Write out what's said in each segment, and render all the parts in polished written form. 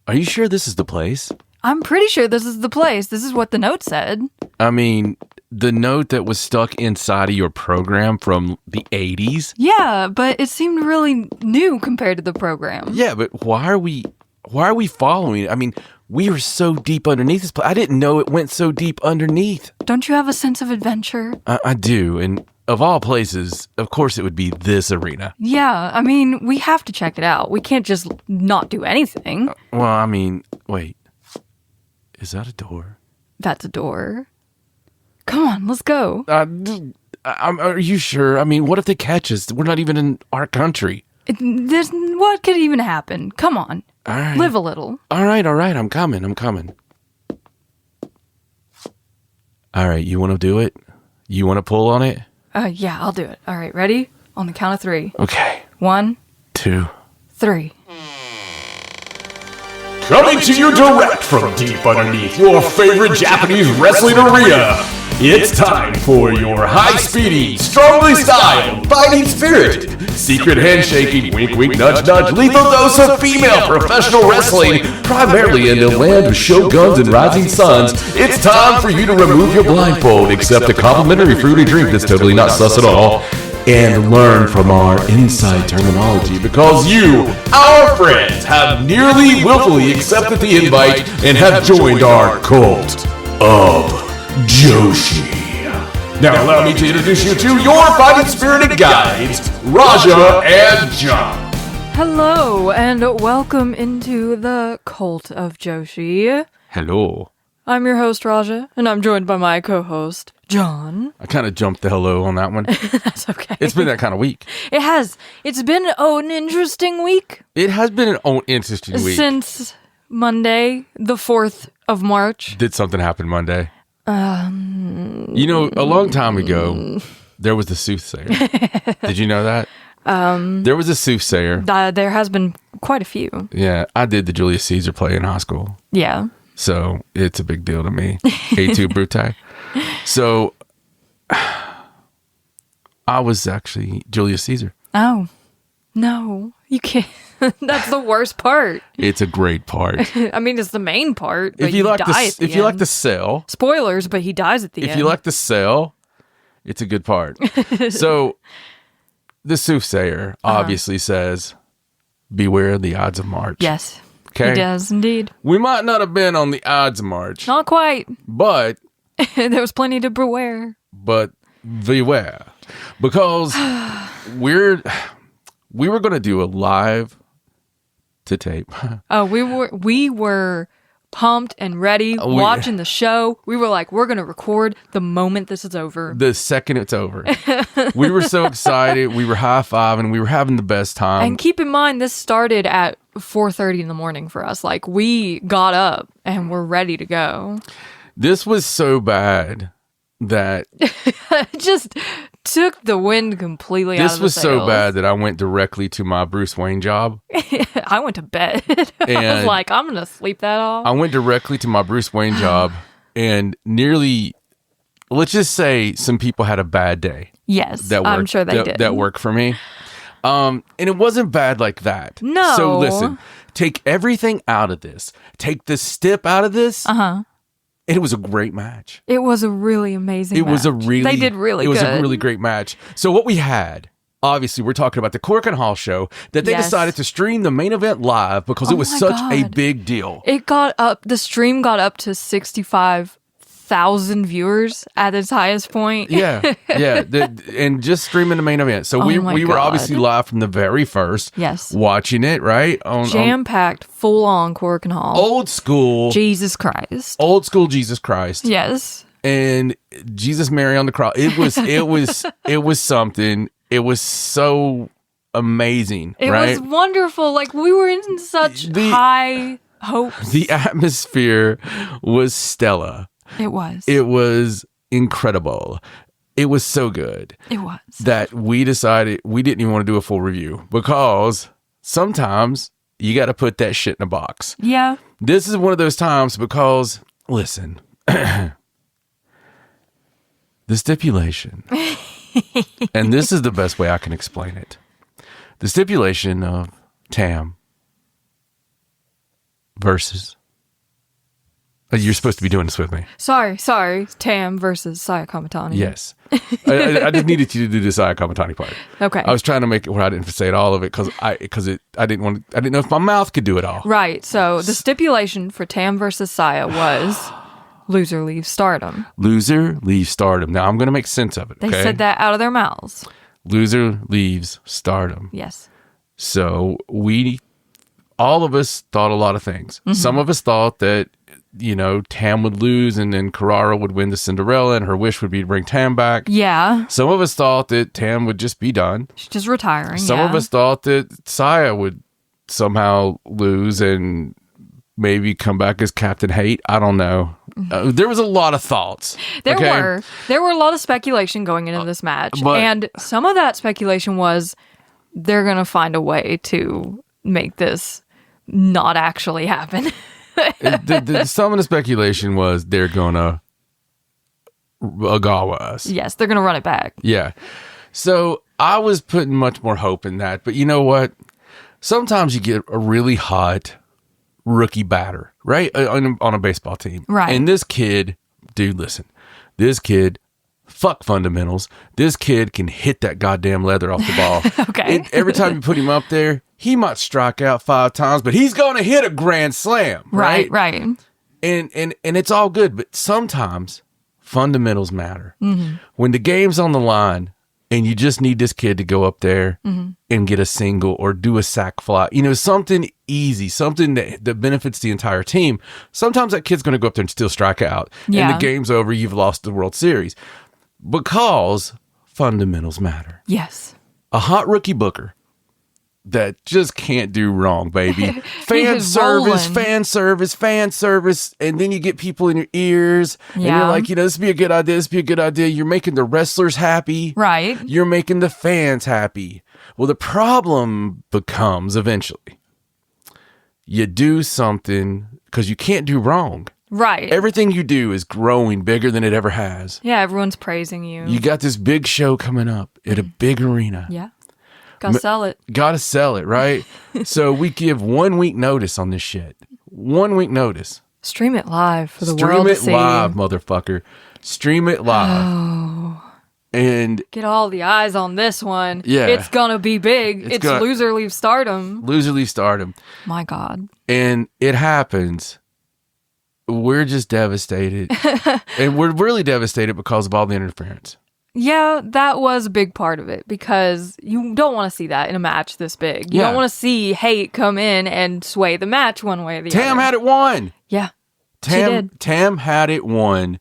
Are you sure this is the place? I'm pretty sure this is the place. This is what the note said. I mean, the note that was stuck inside of your program from the 80s? Yeah, but it seemed really new compared to the program. Yeah, but why are we following it? I mean, we were so deep underneath this place. I didn't know it went so deep underneath. Don't you have a sense of adventure? I do, and of all places, of course it would be this arena. Yeah, I mean, we have to check it out. We can't just not do anything. Well, I mean, wait. Is that a door? That's a door. Come on, let's go. Are you sure? I mean, what if they catch us? We're not even in our country. What could even happen? Come on. All right. Live a little. All right. I'm coming. All right, you want to do it? You want to pull on it? Yeah, I'll do it. All right, ready? On the count of 3. Okay. 1, 2, 3. Coming to you direct from deep underneath your favorite Japanese wrestling arena, it's time for your high-speedy, strongly styled, fighting spirited, secret handshaking, wink wink nudge nudge, lethal dose of female professional wrestling, primarily in the land of shoguns and rising suns. It's time for you to remove your blindfold, accept a complimentary fruity drink that's totally not sus at all, and learn from our inside terminology, because you, our friends, have nearly willfully accepted the invite and have joined our Cult of Joshi. Now allow me to introduce you to your fighting spirited guides, Raja and John. Hello, and welcome into the Cult of Joshi. hello. I'm your host, Raja, and I'm joined by my co-host, John. I kind of jumped the hello on that one. That's okay. It's been that kind of week. It has. It's been an interesting week. It has been an interesting week. Since Monday, the 4th of March. Did something happen Monday? You know, a long time ago, there was the soothsayer. Did you know that? There was a soothsayer. There has been quite a few. Yeah, I did the Julius Caesar play in high school. Yeah. So it's a big deal to me. A2 Brute. So I was actually Julius Caesar. Oh, no, you can't. That's the worst part. It's a great part. I mean, it's the main part. But If you like die at the if you like end. the sell, Spoilers, but he dies at the end. if you like the sell, it's a good part. So the soothsayer obviously says, beware the Ides of March. Yes, Okay. he does indeed. We might not have been on the Ides of March, Not quite. but There was plenty to beware. beware. Because we were going to do a live to tape. Oh, we were pumped and ready, watching the show. We were like, we're gonna record the moment this is over. The second it's over. We were so excited. We were high-fiving. We were having the best time. And keep in mind, this started at 4:30 in the morning for us. Like, we got up and we're ready to go. This was so bad that It just took the wind completely out of the this was so sails. bad that I went directly to my Bruce Wayne job. I went to bed. I was And like, I'm gonna sleep that off. I went directly to my Bruce Wayne job, and nearly, let's just say, some people had a bad day. Yes, That worked, I'm sure they did. That worked for me. And it wasn't bad like that. No. So listen, take everything out of this. Take the stip out of this. Uh-huh. And it was a great match. It was a really amazing It was a match. really They did really It was good. a really great match. So what we had, obviously, we're talking about the Korakuen Hall show that they Yes. decided to stream the main event live because it was my such a God. big deal. The stream got up to 65,000 viewers at its highest point. Yeah. And just streaming the main event. So we my were God. obviously live from the very first. Yes. Watching it, right? On Jam-packed, full-on Korakuen Hall. old school. Jesus Christ. Old school Jesus Christ. Yes. And Jesus Mary on the cross. It was something. It was so amazing, It right? was wonderful. Like, we were in such high hopes. The atmosphere was stellar. It was. It was incredible. It was so good It was. that we decided we didn't even want to do a full review because sometimes you got to put that shit in a box. Yeah. This is one of those times because, listen, the stipulation, and this is the best way I can explain it. The stipulation of Tam versus. You're supposed to be doing this with me. Sorry. Tam versus Saya Kamitani. Yes. I just needed you to do the Saya Kamitani part. Okay. I was trying to make it where I didn't say all of it because I didn't know if my mouth could do it all. Right. So the stipulation for Tam versus Saya was Loser Leaves Stardom. Loser Leaves Stardom. Now I'm going to make sense of it. They okay? said that out of their mouths. Loser Leaves Stardom. Yes. So all of us thought a lot of things. Mm-hmm. Some of us thought that, Tam would lose and then Carrara would win the Cinderella and her wish would be to bring Tam back. Yeah. Some of us thought that Tam would just be done. She's just retiring. Some of us thought that Saya would somehow lose and maybe come back as Captain Hate. I don't know. There was a lot of thoughts. There were a lot of speculation going into this match. And some of that speculation was they're going to find a way to make this not actually happen. Some of the speculation was they're going to Agawa us. Yes, they're going to run it back. Yeah. So I was putting much more hope in that. But you know what? Sometimes you get a really hot rookie batter, right? On a baseball team. Right. And this kid, dude, listen. This kid, fuck fundamentals. This kid can hit that goddamn leather off the ball. Okay. And every time you put him up there, he might strike out 5 times, but he's going to hit a grand slam, right? Right. And it's all good, but sometimes fundamentals matter. Mm-hmm. When the game's on the line and you just need this kid to go up there and get a single or do a sac fly, something easy, something that benefits the entire team. Sometimes that kid's going to go up there and still strike out. Yeah. And the game's over, you've lost the World Series. Because fundamentals matter. Yes. A hot rookie booker that just can't do wrong, baby. Fan service, and then you get people in your ears, and you're like, this would be a good idea, You're making the wrestlers happy. Right. You're making the fans happy. Well, the problem becomes eventually, you do something, because you can't do wrong. Right. Everything you do is growing bigger than it ever has. Yeah, everyone's praising you. You got this big show coming up at a big arena. Yeah. Gotta sell it. Gotta sell it, right? So we give 1 week notice on this shit. 1 week notice. Stream it live for the world to see. Stream it live, motherfucker. Stream it live. Oh. And get all the eyes on this one. Yeah. It's gonna be big. It's Loser Leaves Stardom. Loser Leaves Stardom. My God. And it happens. We're just devastated. And we're really devastated because of all the interference. Yeah, that was a big part of it because you don't want to see that in a match this big. You don't want to see hate come in and sway the match one way or the other. Tam had it won. Yeah, she did. Tam had it won.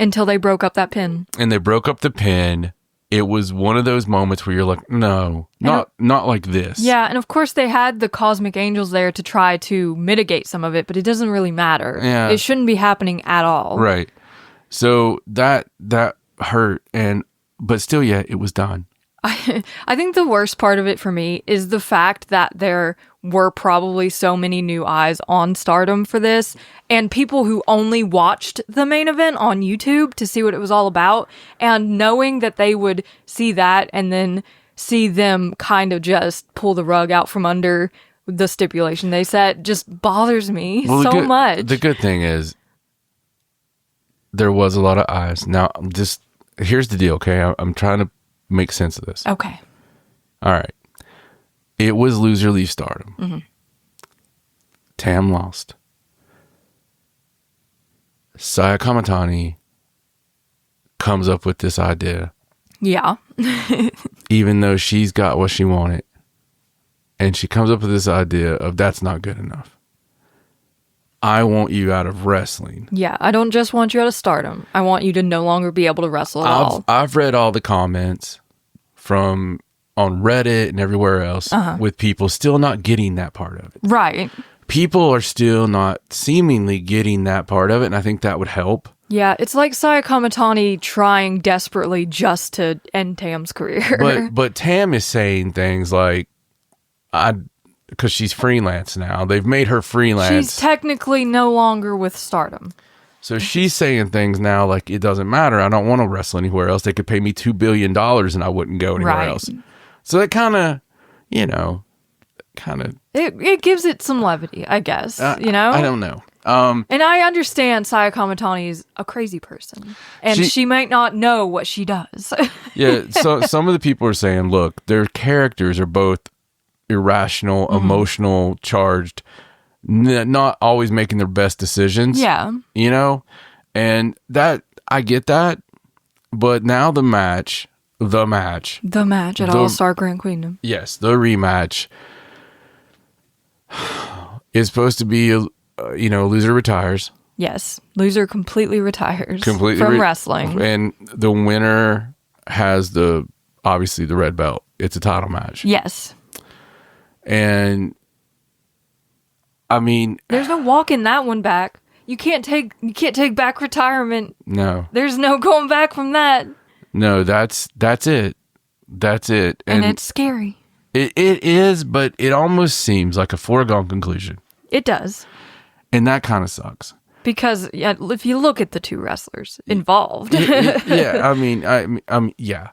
Until they broke up that pin. And they broke up the pin. It was one of those moments where you're like, no, not like this. Yeah, and of course they had the Cosmic Angels there to try to mitigate some of it, but it doesn't really matter. Yeah. It shouldn't be happening at all. Right. So that hurt, but still, yeah, it was done. I think the worst part of it for me is the fact that there were probably so many new eyes on Stardom for this, and people who only watched the main event on YouTube to see what it was all about, and knowing that they would see that and then see them kind of just pull the rug out from under the stipulation they set just bothers me much. The good thing is there was a lot of eyes. Now, here's the deal, okay? I'm trying to make sense of this. Okay. All right. It was Loser Leaves Stardom. Mm-hmm. Tam lost. Saya Kamitani comes up with this idea. Yeah. Even though she's got what she wanted. And she comes up with this idea of that's not good enough. I want you out of wrestling. Yeah, I don't just want you out of Stardom. I want you to no longer be able to wrestle at all. I've read all the comments from on Reddit and everywhere else with people still not getting that part of it. Right. People are still not seemingly getting that part of it, and I think that would help. Yeah, it's like Saya Kamitani trying desperately just to end Tam's career. But Tam is saying things like, because she's freelance now. They've made her freelance. She's technically no longer with Stardom. So she's saying things now like, it doesn't matter. I don't want to wrestle anywhere else. They could pay me $2 billion and I wouldn't go anywhere else. So that kind of, kind of... It gives it some levity, I guess, you know? I don't know. And I understand Saya Kamitani is a crazy person, and she might not know what she does. Yeah, so some of the people are saying, look, their characters are both irrational, emotional, charged, not always making their best decisions. Yeah. You know? And that, I get that, but now the match at All-Star Grand Queendom. Yes, the rematch is supposed to be, loser retires. Yes, loser completely retires from wrestling. And the winner has obviously the red belt. It's a title match. Yes. And I mean, there's no walking that one back. You can't take back retirement. No. There's no going back from that. No, that's it. That's it. And it's scary. It is, but it almost seems like a foregone conclusion. It does. And that kind of sucks. Because if you look at the two wrestlers involved. Yeah, I mean, yeah.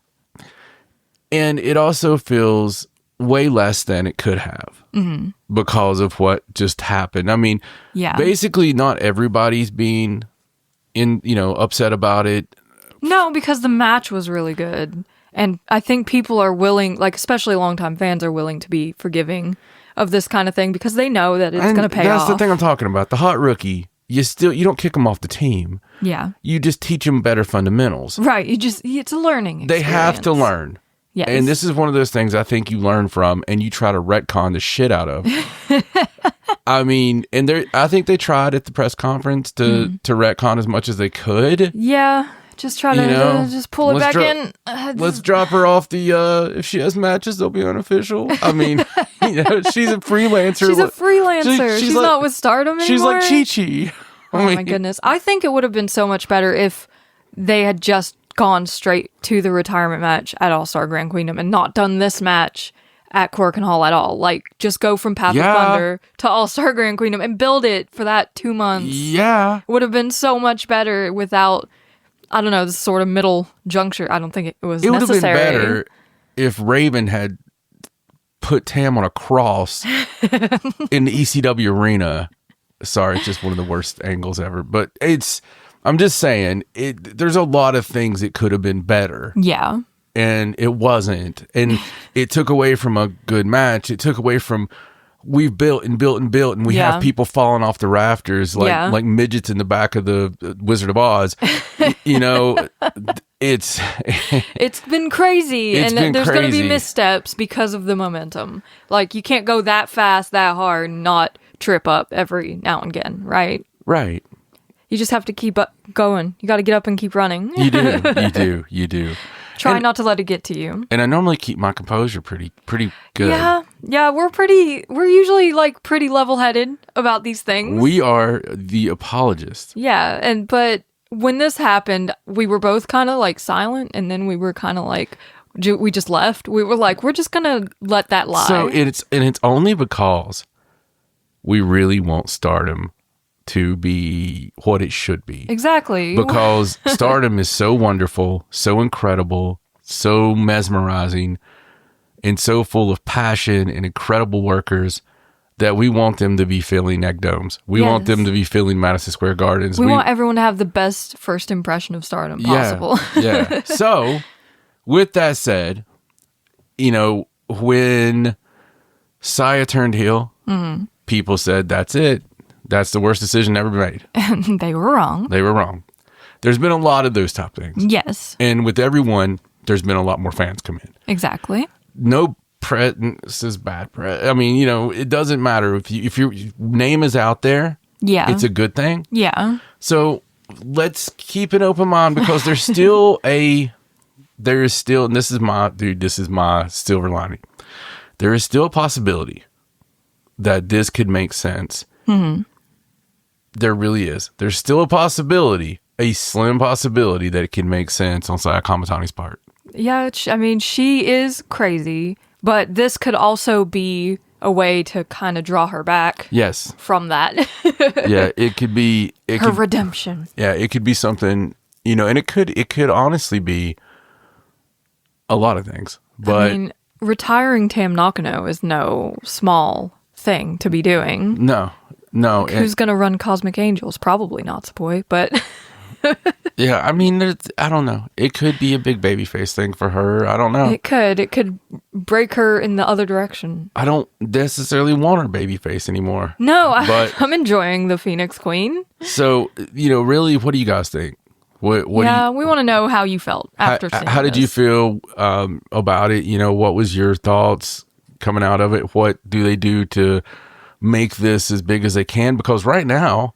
And it also feels way less than it could have because of what just happened. I mean, basically not everybody's being upset about it. No, because the match was really good. And I think people are willing, like especially longtime fans are willing to be forgiving of this kind of thing because they know that it's going to pay off. That's the thing I'm talking about. The hot rookie, you don't kick them off the team. Yeah. You just teach them better fundamentals. Right. It's a learning experience. They have to learn. Yes. And this is one of those things I think you learn from and you try to retcon the shit out of. I mean, and I think they tried at the press conference to retcon as much as they could. Yeah. Just try to just pull it back in. Let's drop her off the, if she has matches, they'll be unofficial. I mean, she's a freelancer. She's a freelancer. She's like, not with Stardom anymore. She's like Chi-Chi. Oh my goodness. I think it would have been so much better if they had just gone straight to the retirement match at All-Star Grand Queendom and not done this match at Korakuen Hall at all. Like, just go from Path of Thunder to All-Star Grand Queendom and build it for that 2 months. Yeah. Would have been so much better without, I don't know, this sort of middle juncture. I don't think it was necessary. It would have been better if Raven had put Tam on a cross in the ECW arena. Sorry, it's just one of the worst angles ever. But I'm just saying, there's a lot of things it could have been better. Yeah. And it wasn't. And it took away from a good match. It took away from, we've built and built and built, and we have people falling off the rafters like midgets in the back of the Wizard of Oz. It's been crazy. There's going to be missteps because of the momentum. Like, you can't go that fast, that hard, and not trip up every now and again, right? Right. You just have to keep going. You got to get up and keep running. You do. Try not to let it get to you. And I normally keep my composure pretty good. Yeah, we're usually like pretty level-headed about these things. We are the apologists. Yeah, but when this happened, we were both kind of like silent, and then we were kind of like, we just left. We were like, we're just gonna let that lie. So it's only because we really want Stardom to be what it should be. Exactly. Because Stardom is so wonderful, so incredible, so mesmerizing, and so full of passion and incredible workers that we want them to be filling egg domes. We want them to be filling Madison Square Gardens. We want everyone to have the best first impression of Stardom possible. Yeah. So, with that said, when Saya turned heel, people said, that's it. That's the worst decision ever made. And they were wrong. There's been a lot of those type things. Yes. And with everyone, there's been a lot more fans come in. Exactly. No press is bad press. I mean, it doesn't matter if your name is out there. Yeah. It's a good thing. Yeah. So let's keep an open mind because there's still and this is my silver lining. There is still a possibility that this could make sense. Mm-hmm. There really is. There's still a slim possibility that it can make sense on Saya Kamitani's part. Yeah, she is crazy, but this could also be a way to kind of draw her back. Yes. From that. Yeah, it could be her redemption. Yeah, it could be something, and it could honestly be a lot of things. But retiring Tam Nakano is no small thing to be doing. No. Like, who's going to run Cosmic Angels? Probably Natsupoi, but... Yeah, I mean, I don't know. It could be a big babyface thing for her. I don't know. It could break her in the other direction. I don't necessarily want her babyface anymore. No, but I'm enjoying the Phoenix Queen. So, really, what do you guys think? We want to know how you felt after seeing how did you this. feel about it? What was your thoughts coming out of it? What do they do to make this as big as they can? Because right now,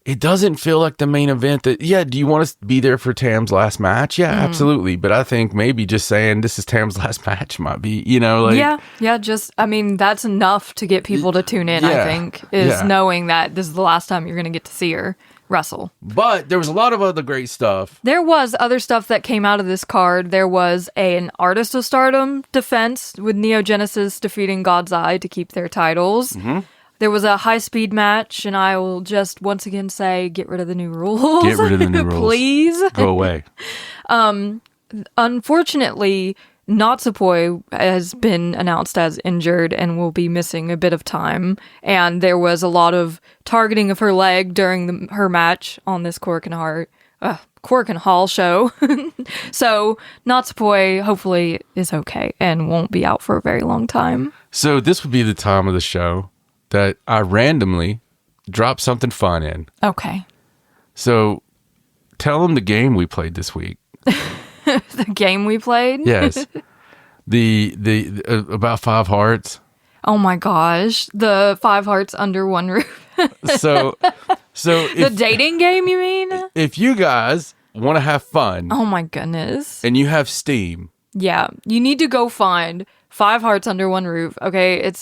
it doesn't feel like the main event do you want to be there for Tam's last match? Yeah, absolutely. But I think maybe just saying this is Tam's last match might be, that's enough to get people to tune in, I think, is knowing that this is the last time you're going to get to see her wrestle. But there was a lot of other great stuff. There was other stuff that came out of this card. There was an Artist of Stardom defense with Neo Genesis defeating God's Eye to keep their titles. Mm-hmm. There was a high-speed match, and I will just once again say, get rid of the new rules. Get rid of the new rules. Please. Go away. Unfortunately, Natsupoi has been announced as injured and will be missing a bit of time. And there was a lot of targeting of her leg during her match on this Korakuen Hall show. So Natsupoi hopefully is okay and won't be out for a very long time. So this would be the time of the show that I randomly drop something fun in. Okay. So tell them the game we played this week. The game we played? Yes. The about 5 hearts. Oh my gosh. The 5 hearts under one roof. So the dating game, you mean? If you guys want to have fun. Oh my goodness. And you have Steam. Yeah. You need to go find 5 hearts under one roof. Okay.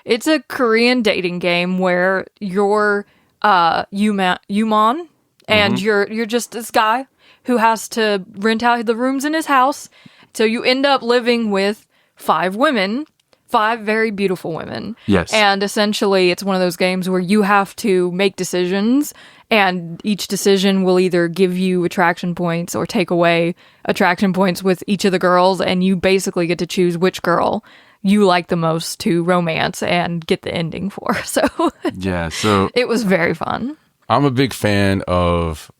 It's a Korean dating game where you're Yumon and you're just this guy who has to rent out the rooms in his house. So you end up living with 5 women, 5 very beautiful women. Yes. And essentially it's one of those games where you have to make decisions, and each decision will either give you attraction points or take away attraction points with each of the girls, and you basically get to choose which girl you like the most to romance and get the ending for. So yeah, so it was very fun. I'm a big fan of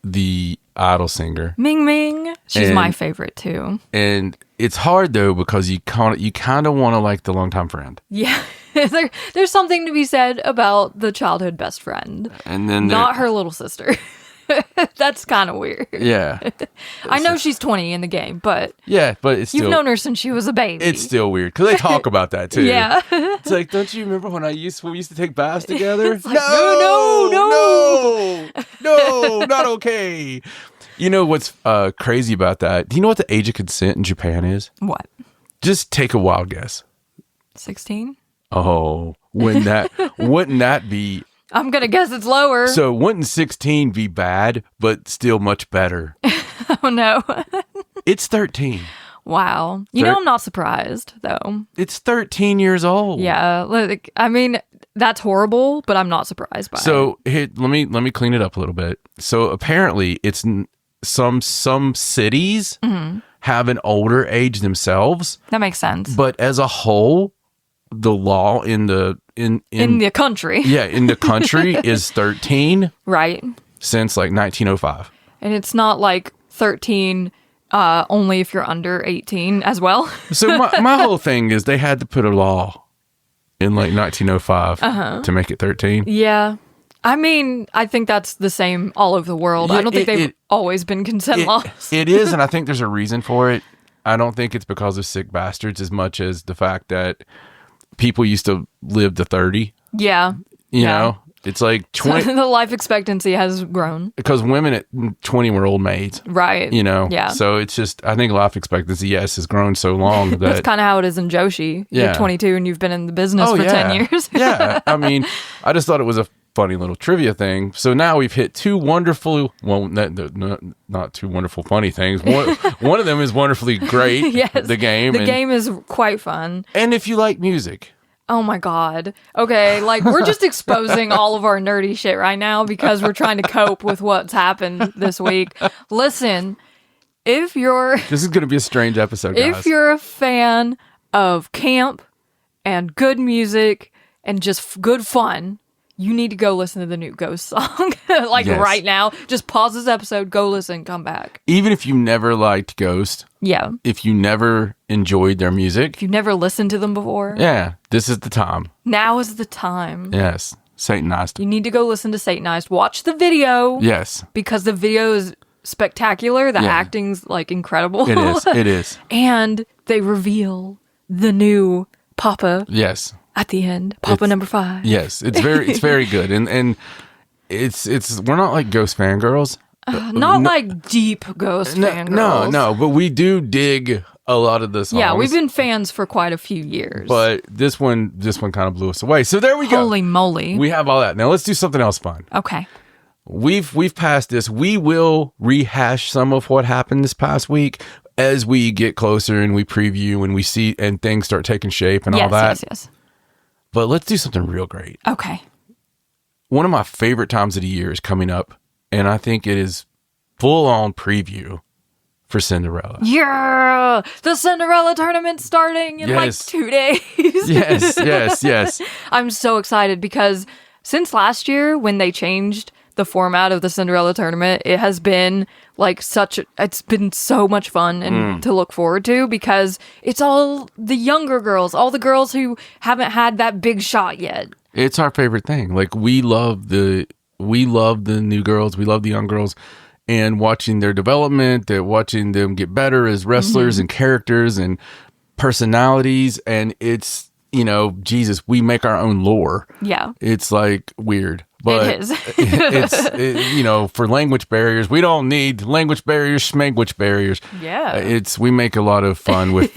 the idol singer Ming Ming. She's my favorite too. And it's hard though because you kind of want to like the longtime friend. Yeah. There's something to be said about the childhood best friend. And then not her little sister. That's kind of weird. Yeah. I know she's 20 in the game, but it's still, you've known her since she was a baby. It's still weird because they talk about that too. Yeah. It's like, don't you remember when we used to take baths together? It's like, no, not okay. You know what's crazy about that? Do you know what the age of consent in Japan is? What? Just take a wild guess. 16? Oh, wouldn't that be? I'm going to guess it's lower. So wouldn't 16 be bad, but still much better? Oh, no. It's 13. Wow. I'm not surprised, though. It's 13 years old. Yeah. I mean, that's horrible, but I'm not surprised by it. So here, let me clean it up a little bit. So apparently it's some cities have an older age themselves. That makes sense. But as a whole, the law in the country. Yeah, in the country is 13. Right. Since like 1905. And it's not like 13 only if you're under 18 as well. So my whole thing is they had to put a law in like 1905 to make it 13. Yeah. I mean, I think that's the same all over the world. Yeah, I don't think they've always been consent laws. It is, and I think there's a reason for it. I don't think it's because of sick bastards as much as the fact that people used to live to 30. Yeah. You know? It's like 20. The life expectancy has grown. Because women at 20 were old maids. Right. You know? Yeah. So it's just, I think life expectancy, has grown so long that. That's kind of how it is in Joshi. Yeah. You're 22 and you've been in the business for 10 years. Yeah. I mean, I just thought it was a funny little trivia thing. So now we've hit 2 wonderful, well, not 2 wonderful funny things. One of them is wonderfully great. Yes. The game. The game is quite fun. And if you like music. Oh my God. Okay, like we're just exposing all of our nerdy shit right now because we're trying to cope with what's happened this week. Listen, if you're... This is going to be a strange episode, guys. If you're a fan of camp and good music and just good fun, you need to go listen to the new Ghost song. Right now. Just pause this episode, go listen, come back. Even if you never liked Ghost. Yeah. If you never enjoyed their music. If you've never listened to them before. Yeah, this is the time. Now is the time. Yes. Satanized. You need to go listen to Satanized. Watch the video. Yes. Because the video is spectacular. The acting's like incredible. It is. It is. And they reveal the new Papa. Yes. At the end. Papa number 5. Yes. It's very good. And it's we're not like Ghost fangirls. Not like deep Ghost fangirls. No, but we do dig a lot of the songs. Yeah, we've been fans for quite a few years. But this one kind of blew us away. So there we go. Holy moly. We have all that. Now let's do something else fun. Okay. We've passed this. We will rehash some of what happened this past week as we get closer and we preview and we see and things start taking shape and all that. Yes. But let's do something real great. Okay. One of my favorite times of the year is coming up, and I think it is full-on preview for Cinderella. Yeah! The Cinderella Tournament starting in like 2 days. Yes. I'm so excited because since last year when they changed the format of the Cinderella Tournament, it has been like it's been so much fun and to look forward to because it's all the younger girls, all the girls who haven't had that big shot yet. It's our favorite thing. Like we love the new girls, we love the young girls, and watching their development, watching them get better as wrestlers and characters and personalities, and it's, Jesus, we make our own lore. Yeah. It's like weird. But it is. For language barriers, we don't need language barriers, schmanguage barriers. Yeah. We make a lot of fun with,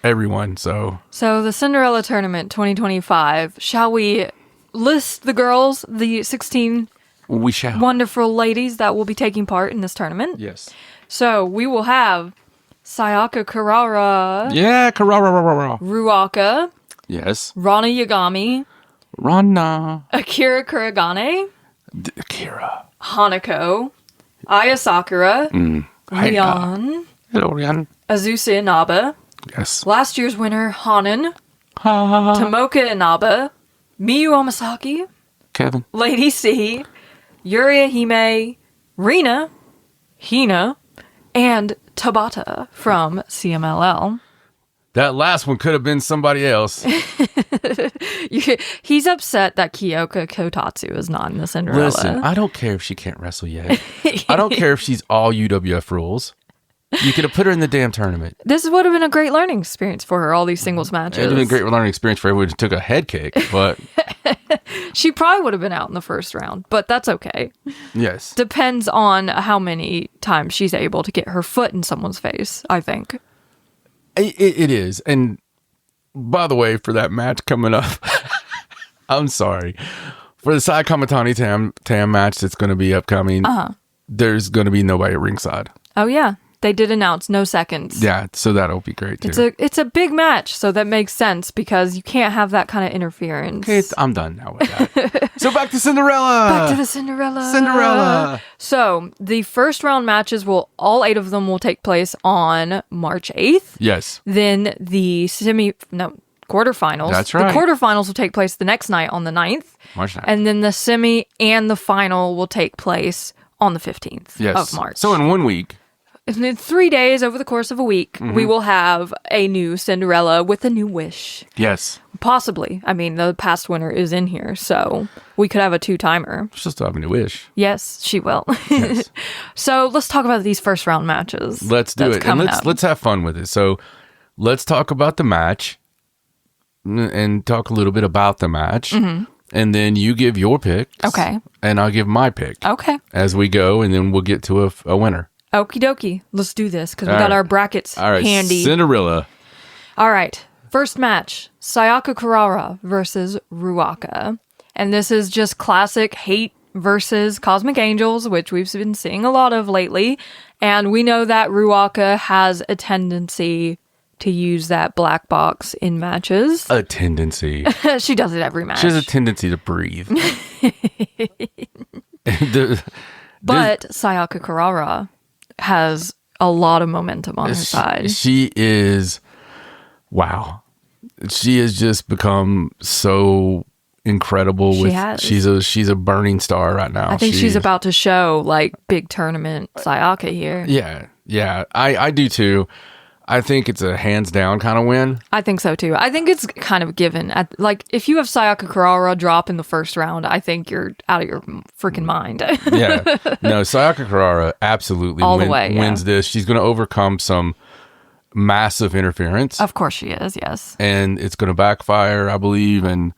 everyone. So the Cinderella Tournament 2025, shall we list the girls, the 16 we shall. Wonderful ladies that will be taking part in this tournament? Yes. So we will have Sayaka Karara. Yeah, Karara. Ruaka. Yes. Rana Yagami. Rana. Akira Kuragane. Akira. Hanako. Aya Sakura. Rian. Hello, Rian. Azusa Inaba. Yes. Last year's winner, Hanan. Tomoka Inaba. Miyu Amasaki. Kevin. Lady C. Yuria Hime. Rina. Hina. And Tabata from CMLL. That last one could have been somebody else. He's upset that Kyoka Kotatsu is not in the Cinderella. Listen, I don't care if she can't wrestle yet. I don't care if she's all UWF rules. You could have put her in the damn tournament. This would have been a great learning experience for her, all these singles matches. It would have been a great learning experience for everyone who took a head kick, but... She probably would have been out in the first round, but that's okay. Yes. Depends on how many times she's able to get her foot in someone's face, I think. It is. And by the way, for that match coming up, I'm sorry. For the Saya Kamitani Tam match that's going to be upcoming, there's going to be nobody at ringside. Oh, yeah. They did announce no seconds. Yeah, so that'll be great, too. It's a big match, so that makes sense because you can't have that kind of interference. Okay, I'm done now with that. So back to Cinderella. Back to the Cinderella. Cinderella. So the first round matches all 8 of them will take place on March 8th. Yes. Then the quarterfinals. That's right. The quarterfinals will take place the next night on the 9th. March 9th. And then the semi and the final will take place on the 15th of March. So in 1 week. And in 3 days, over the course of a week, we will have a new Cinderella with a new wish. Yes. Possibly. I mean, the past winner is in here, so we could have a 2-timer. She'll still have a new wish. Yes, she will. Yes. So let's talk about these first round matches. Let's do it. And let's have fun with it. So let's talk about the match and talk a little bit about the match. And then you give your pick. Okay. And I'll give my pick. Okay. As we go, and then we'll get to a winner. Okie dokie. Let's do this because we got our brackets handy. Cinderella. All right. First match, Sayaka Kurara versus Ruaka. And this is just classic hate versus Cosmic Angels, which we've been seeing a lot of lately. And we know that Ruaka has a tendency to use that black box in matches. A tendency. She does it every match. She has a tendency to breathe. But Sayaka Kurara has a lot of momentum on her side. She is wow. She has just become so incredible. She's a burning star right now. I think she's about to show like big tournament Sayaka here. Yeah. I do too. I think it's a hands down kind of win. I think so too. I think it's kind of given. Like if you have Sayaka Kurara drop in the first round, I think you're out of your freaking mind. Yeah. No, Sayaka Kurara absolutely wins this. She's going to overcome some massive interference. Of course she is, yes. And it's going to backfire, I believe, and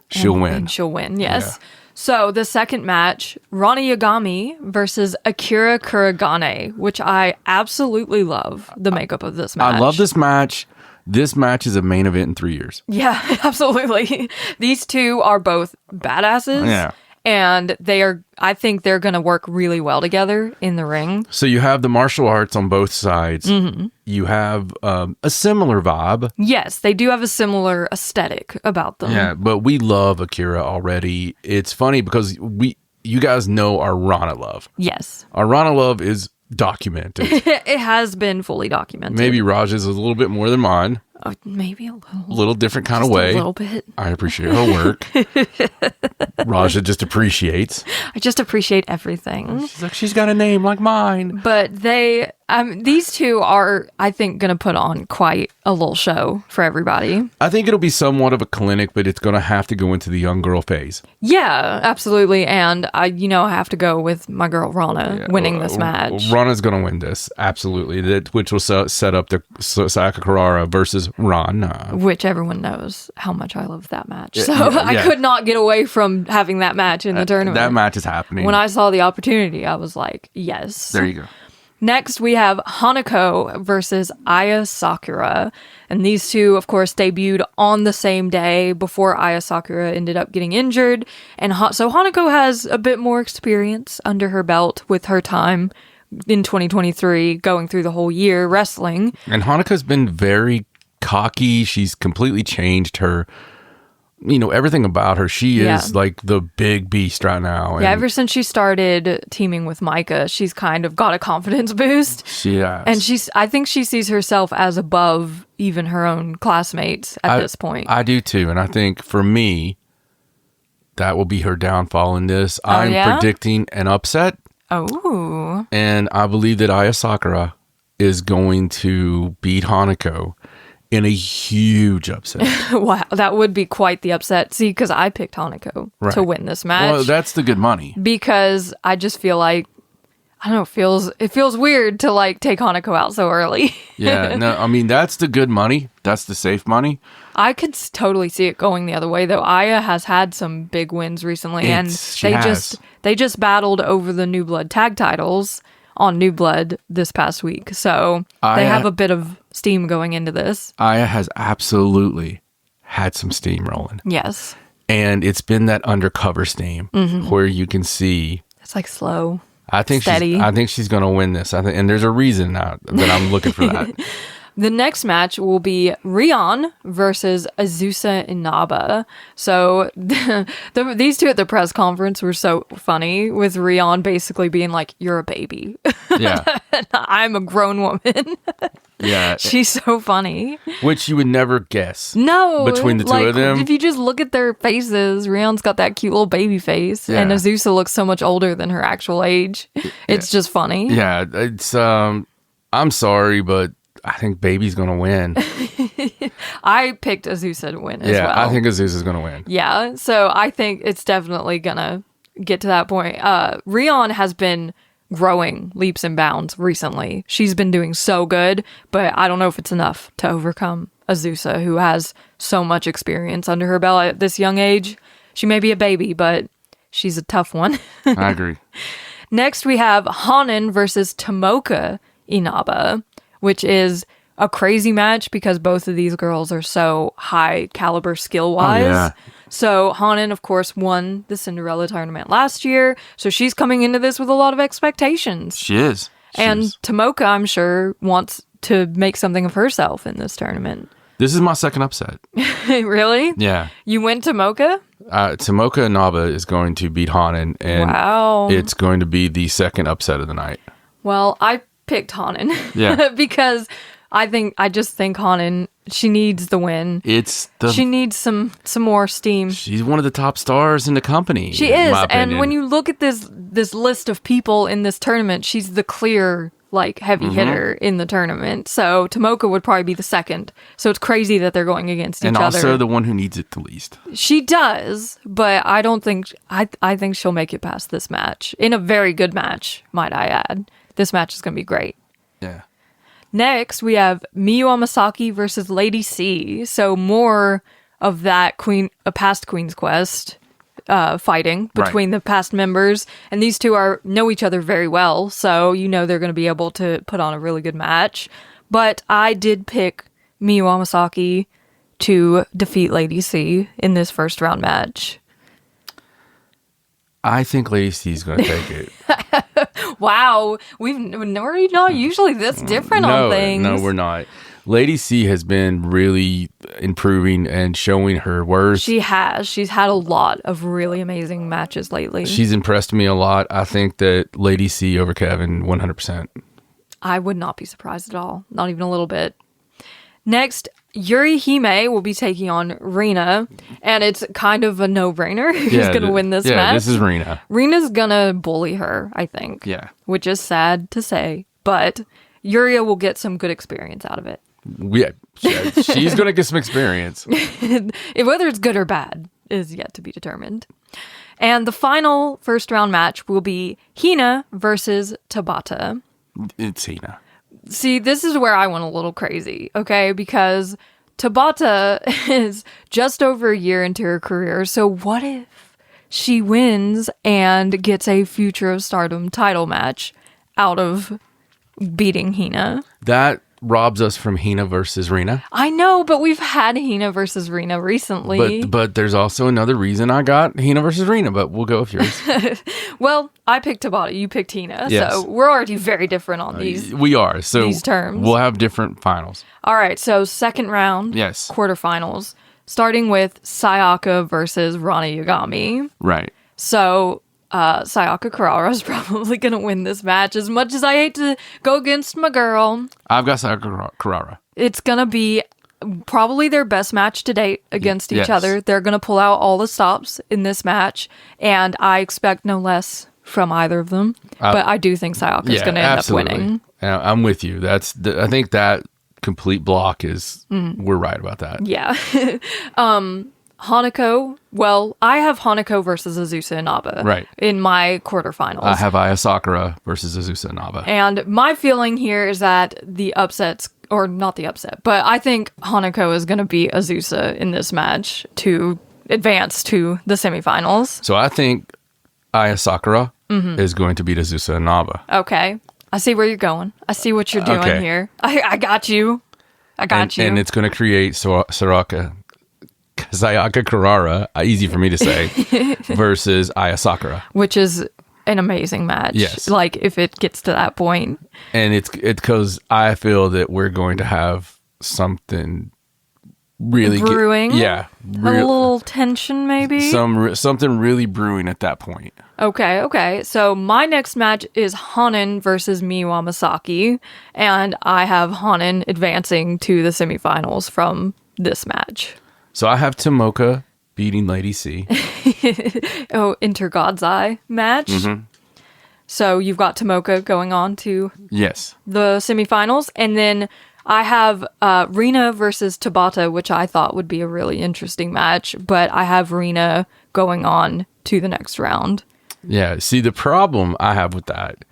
she'll win. And she'll win, yes. Yeah. So the second match, Rani Yagami versus Akira Kuragane, which I absolutely love the makeup of this match. I love this match. This match is a main event in 3 years. Yeah, absolutely. These two are both badasses. Yeah. And I think they're going to work really well together in the ring. So you have the martial arts on both sides. Mm-hmm. You have a similar vibe. Yes, they do have a similar aesthetic about them. Yeah, but we love Akira already. It's funny because you guys know our Rana love. Yes. Our Rana love is documented. It has been fully documented. Maybe Raj's is a little bit more than mine. Maybe a little different kind of way. A little bit. I appreciate her work. Raja just appreciates. I just appreciate everything. She's like, she's got a name like mine. But these two are, I think, going to put on quite a little show for everybody. I think it'll be somewhat of a clinic, but it's going to have to go into the young girl phase. Yeah, absolutely. And I have to go with my girl Rana winning this match. Rana's going to win this, absolutely. Which will set up the Sayaka Kurara versus Rana. Which everyone knows how much I love that match. So I could not get away from having that match in the tournament. That match is happening. When I saw the opportunity, I was like, yes. There you go. Next, we have Hanako versus Aya Sakura. And these two, of course, debuted on the same day before Aya Sakura ended up getting injured. And so Hanako has a bit more experience under her belt with her time in 2023, going through the whole year wrestling. And Hanaka's been very cocky. She's completely changed her, everything about her. She is like the big beast right now. And ever since she started teaming with Micah, she's kind of got a confidence boost. She has. And I think she sees herself as above even her own classmates at this point. I do too. And I think for me, that will be her downfall in this. I'm predicting an upset. Oh. And I believe that Aya Sakura is going to beat Hanako in a huge upset. Wow, that would be quite the upset. See, because I picked Hanako to win this match. Well, that's the good money. Because I just feel like, I don't know, it feels weird to like take Hanako out so early. Yeah, no, I mean, that's the good money. That's the safe money. I could totally see it going the other way, though. Aya has had some big wins recently, and they just battled over the New Blood tag titles on New Blood this past week. So they have a bit of steam going into this. Aya has absolutely had some steam rolling. Yes. And it's been that undercover steam where you can see. It's like slow. I think she's going to win this. And there's a reason now that I'm looking for that. The next match will be Rion versus Azusa Inaba. So these two at the press conference were so funny, with Rion basically being like, "You're a baby." Yeah. I'm a grown woman. Yeah. She's so funny. Which you would never guess. No. Between the two of them. If you just look at their faces, Rion's got that cute little baby face. Yeah. And Azusa looks so much older than her actual age. It's just funny. Yeah. It's, I'm sorry, but I think Baby's going to win. I picked Azusa to win as well. Yeah, I think Azusa's going to win. Yeah, so I think it's definitely going to get to that point. Rion has been growing leaps and bounds recently. She's been doing so good, but I don't know if it's enough to overcome Azusa, who has so much experience under her belt at this young age. She may be a baby, but she's a tough one. I agree. Next, we have Hanan versus Tomoka Inaba, which is a crazy match because both of these girls are so high caliber skill-wise. Oh, yeah. So Hanan, of course, won the Cinderella Tournament last year, so she's coming into this with a lot of expectations. She is. Tomoka, I'm sure, wants to make something of herself in this tournament. This is my second upset. Really? Yeah. You went Tomoka? Tomoka Inaba is going to beat Hanan, and it's going to be the second upset of the night. Well, I picked Hanan. Yeah. Because I just think Hanan, she needs the win. She needs some more steam. She's one of the top stars in the company. She is, and when you look at this list of people in this tournament, she's the clear heavy hitter in the tournament. So Tomoka would probably be the second. So it's crazy that they're going against each other. And also the one who needs it the least. She does, but I don't think I think she'll make it past this match. In a very good match, might I add. This match is going to be great. Yeah. Next, we have Miyu Amasaki versus Lady C. So more of that past Queen's Quest fighting between the past members, and these two know each other very well, so they're going to be able to put on a really good match. But I did pick Miyu Amasaki to defeat Lady C in this first round match. I think Lady C is going to take it. Wow, we're not usually this different on things. No, we're not. Lady C has been really improving and showing her worth. She has. She's had a lot of really amazing matches lately. She's impressed me a lot. I think that Lady C over Kevin, 100%. I would not be surprised at all. Not even a little bit. Next, Yuri Hime will be taking on Rina, and it's kind of a no-brainer who's going to win this match. Yeah, this is Rina. Rina's going to bully her, I think. Yeah. Which is sad to say, but Yuria will get some good experience out of it. Yeah, she's going to get some experience. Whether it's good or bad is yet to be determined. And the final first round match will be Hina versus Tabata. It's Hina. See, this is where I went a little crazy, okay? Because Tabata is just over a year into her career. So what if she wins and gets a Future of Stardom title match out of beating Hina? That robs us from Hina versus Rina. I know, but we've had Hina versus Rina recently. But there's also another reason I got Hina versus Rina, but we'll go with yours. Well, I picked Tabata, you picked Hina, yes. So we're already very different on these. We are, so these terms. We'll have different finals. All right, so second round, yes, quarterfinals, starting with Sayaka versus Rana Yagami. Right. So Sayaka Kurara is probably going to win this match. As much as I hate to go against my girl, I've got Sayaka Kurara. It's going to be probably their best match to date against each yes. other. They're going to pull out all the stops in this match, and I expect no less from either of them. But I do think Sayaka is going to end up winning. I'm with you. I think that complete block is, we're right about that. Yeah. Hanako, well, I have Hanako versus Azusa Inaba in my quarterfinals. I have Aya Sakura versus Azusa Inaba. And my feeling here is that the upsets, or not the upset, but I think Hanako is going to beat Azusa in this match to advance to the semifinals. So I think Aya Sakura is going to beat Azusa Inaba. Okay. I see where you're going. I see what you're doing here. I got you. I got you. And it's going to create Sayaka Kurara, easy for me to say, versus Aya Sakura. Which is an amazing match. Yes. Like, if it gets to that point. And it's because I feel that we're going to have something really brewing. A little tension, maybe. Something really brewing at that point. Okay. So my next match is Hanan versus Miyu Amasaki, and I have Hanan advancing to the semifinals from this match. So I have Tomoka beating Lady C. Inter God's Eye match. Mm-hmm. So you've got Tomoka going on to the semifinals, and then I have Rina versus Tabata, which I thought would be a really interesting match, but I have Rina going on to the next round. Yeah, see, the problem I have with that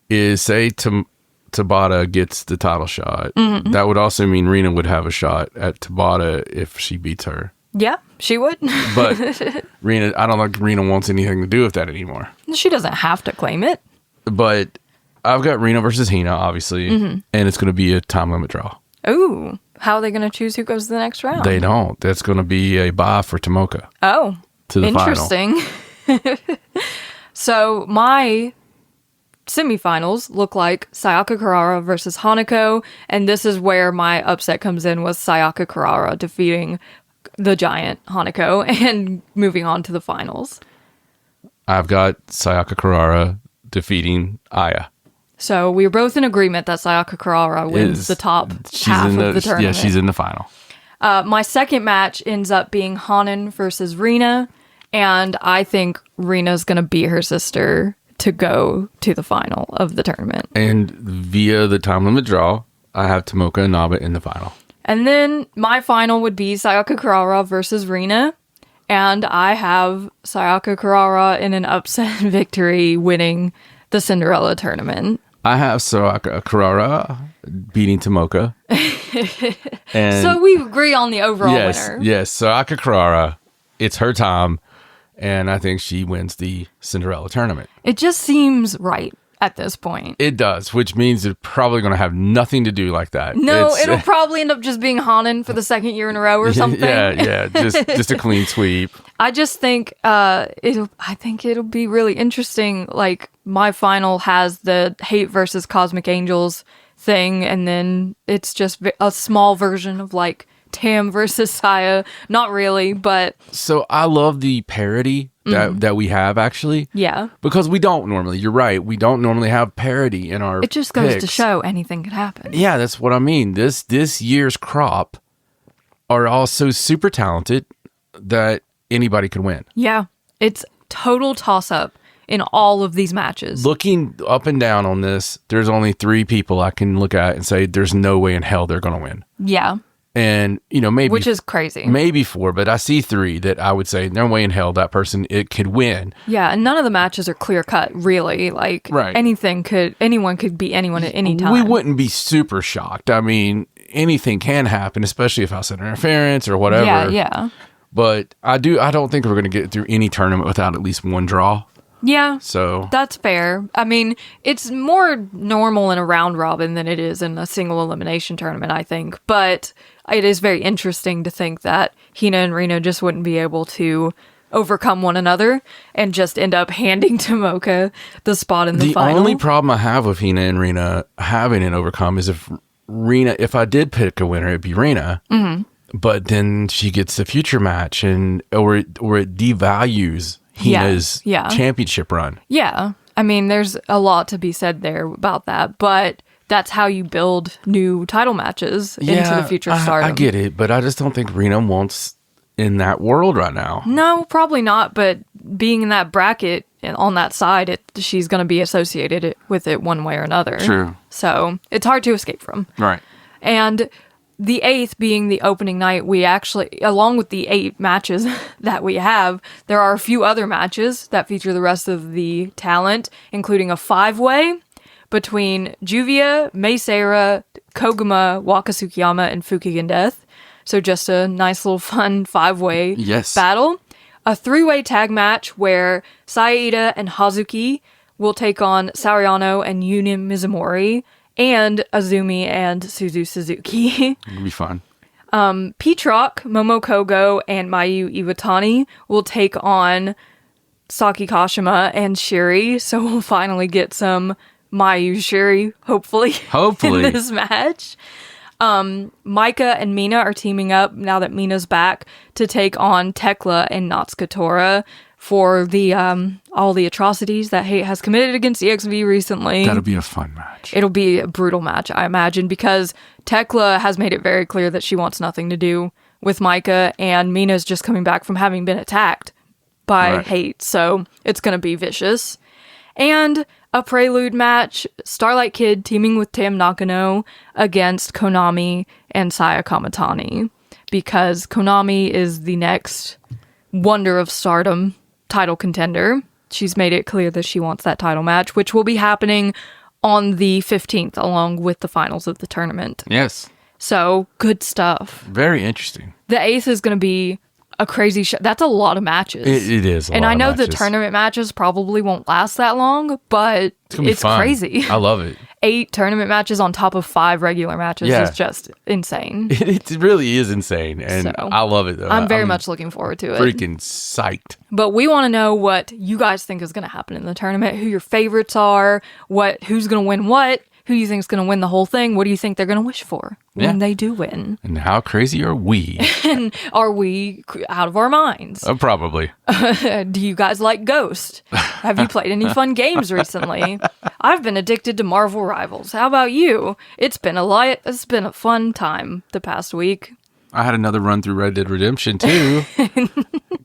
is, say Tabata gets the title shot. Mm-hmm. That would also mean Rina would have a shot at Tabata if she beats her. Yeah, she would. But Rina, I don't think Rina wants anything to do with that anymore. She doesn't have to claim it. But I've got Rina versus Hina, obviously, and it's going to be a time limit draw. Ooh, how are they going to choose who goes to the next round? They don't. That's going to be a bye for Tomoka. Oh, to the interesting. Final. So my semifinals look like Sayaka Kurara versus Hanako, and this is where my upset comes in, with Sayaka Kurara defeating the giant Hanako and moving on to the finals. I've got Sayaka Kurara defeating Aya. So we were both in agreement that Sayaka Kurara wins the top half of the tournament. Yeah, she's in the final. My second match ends up being Hanan versus Rina, and I think Rina's going to beat her sister to go to the final of the tournament. And via the time limit draw, I have Tomoka Inaba in the final. And then my final would be Sayaka Kurara versus Rina, and I have Sayaka Kurara in an upset victory winning the Cinderella Tournament. I have Sayaka Kurara beating Tomoka. And so we agree on the overall winner. Yes, Sayaka Kurara, it's her time, and I think she wins the Cinderella Tournament. It just seems right at this point. It does, which means it's probably going to have nothing to do like that. No, it'll probably end up just being Hanan for the second year in a row or something. Just a clean sweep. I just think it'll be really interesting. Like, my final has the Hate versus Cosmic Angels thing, and then it's just a small version of like Tam versus Saya. Not really, but so I love the parody that we have, actually. Yeah, because we don't normally. You're right. We don't normally have parody in our. It just goes picks. to show anything could happen. Yeah, that's what I mean. This year's crop are all so super talented that anybody could win. Yeah, it's total toss up in all of these matches. Looking up and down on this, there's only 3 people I can look at and say there's no way in hell they're going to win. Yeah. And, maybe... Which is crazy. Maybe 4, but I see 3 that I would say no way in hell that person could win. Yeah, and none of the matches are clear cut, really. Like, right. anyone could beat anyone at any time. We wouldn't be super shocked. I mean, anything can happen, especially if outside interference or whatever. Yeah. But I don't think we're going to get through any tournament without at least one draw. Yeah, so that's fair. I mean, it's more normal in a round robin than it is in a single elimination tournament, I think. But it is very interesting to think that Hina and Rina just wouldn't be able to overcome one another and just end up handing Tomoka the spot in the final. The only problem I have with Hina and Rina having an overcome is if I did pick a winner, it'd be Rina. Mm-hmm. But then she gets the future match, or it devalues Hina's championship run. Yeah. I mean, there's a lot to be said there about that, but that's how you build new title matches into the future of Stardom. I get it, but I just don't think Rina wants in that world right now. No, probably not, but being in that bracket on that side, she's going to be associated with it one way or another. True. So it's hard to escape from. Right. And the 8th being the opening night, we actually, along with the 8 matches that we have, there are a few other matches that feature the rest of the talent, including a 5-way between Juvia, Meisera, Koguma, Waka Tsukiyama, and Fukigen Death. So just a nice little fun 5-way battle. A 3-way tag match where Saida and Hazuki will take on Sariano and Yunin Mizumori, and Azumi and Suzu Suzuki. It'll be fun. Peatrock, Momo Kogo, and Mayu Iwatani will take on Saki Kashima and Shiri. So we'll finally get some Mayu Shiri, hopefully. In this match. Micah and Mina are teaming up now that Mina's back to take on Tekla and Natsuka Tora for the all the atrocities that Hate has committed against EXV recently. That'll be a fun match. It'll be a brutal match, I imagine, because Tekla has made it very clear that she wants nothing to do with Micah, and Mina's just coming back from having been attacked by Hate, so it's going to be vicious. And a prelude match, Starlight Kid teaming with Tam Nakano against Konami and Saya Kamitani, because Konami is the next Wonder of Stardom title contender. She's made it clear that she wants that title match, which will be happening on the 15th along with the finals of the tournament. Yes. So, good stuff. Very interesting. The 8th is going to be a crazy show. That's a lot of matches. It is a lot of matches. And I know the tournament matches probably won't last that long, but it's crazy. I love it. 8 tournament matches on top of 5 regular matches is just insane. It really is insane, and so, I love it, though. I'm very much looking forward to it. Freaking psyched. But we want to know what you guys think is going to happen in the tournament, who your favorites are, who's going to win what, who do you think is going to win the whole thing, what do you think they're going to wish for? when they do win. And how crazy are we? And are we out of our minds? Probably. Do you guys like Ghost? Have you played any fun games recently? I've been addicted to Marvel Rivals. How about you? It's been a fun time the past week. I had another run through Red Dead Redemption too.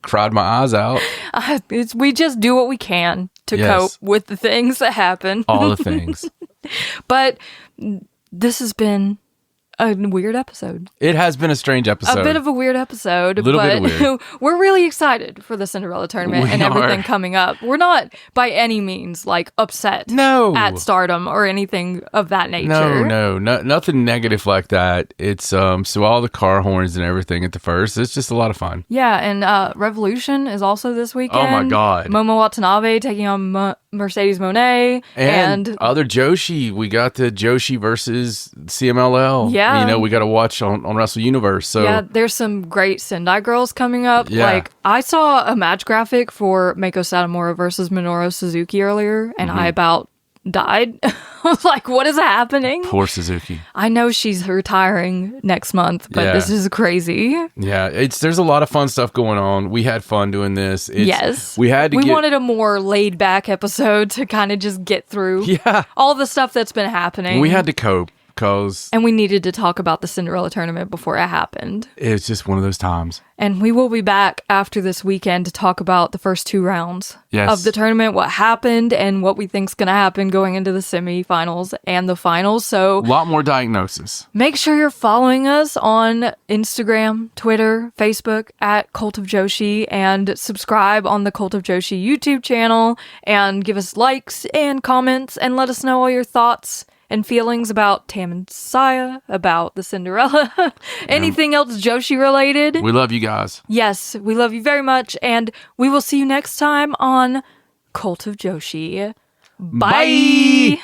Cried my eyes out. We just do what we can to cope with the things that happen. All the things. But this has been a weird episode. It has been a strange episode. A bit of a weird episode. A little bit weird. We're really excited for the Cinderella Tournament and everything coming up. We're not by any means like upset at Stardom or anything of that nature. No, nothing negative like that. It's so all the car horns and everything at the first. It's just a lot of fun. Yeah, and Revolution is also this weekend. Oh my God. Momo Watanabe taking on Mercedes Monet. And other Joshi. We got the Joshi versus CMLL. Yeah. We got to watch on Wrestle Universe. So yeah, there's some great Sendai girls coming up. Yeah. Like, I saw a match graphic for Meiko Satomura versus Minoru Suzuki earlier, and I about died. I was like, what is happening? Poor Suzuki. I know she's retiring next month, but this is crazy. Yeah, there's a lot of fun stuff going on. We had fun doing this. Yes. We wanted a more laid back episode to kind of just get through all the stuff that's been happening. We had to cope. And we needed to talk about the Cinderella Tournament before it happened. It's just one of those times. And we will be back after this weekend to talk about the first 2 rounds of the tournament, what happened, and what we think's going to happen going into the semifinals and the finals. So a lot more diagnosis. Make sure you're following us on Instagram, Twitter, Facebook at Cult of Joshi, and subscribe on the Cult of Joshi YouTube channel, and give us likes and comments, and let us know all your thoughts and feelings about Tam and Saya, about the Cinderella, anything else Joshi related. We love you guys. Yes, we love you very much, and we will see you next time on Cult of Joshi. Bye! Bye.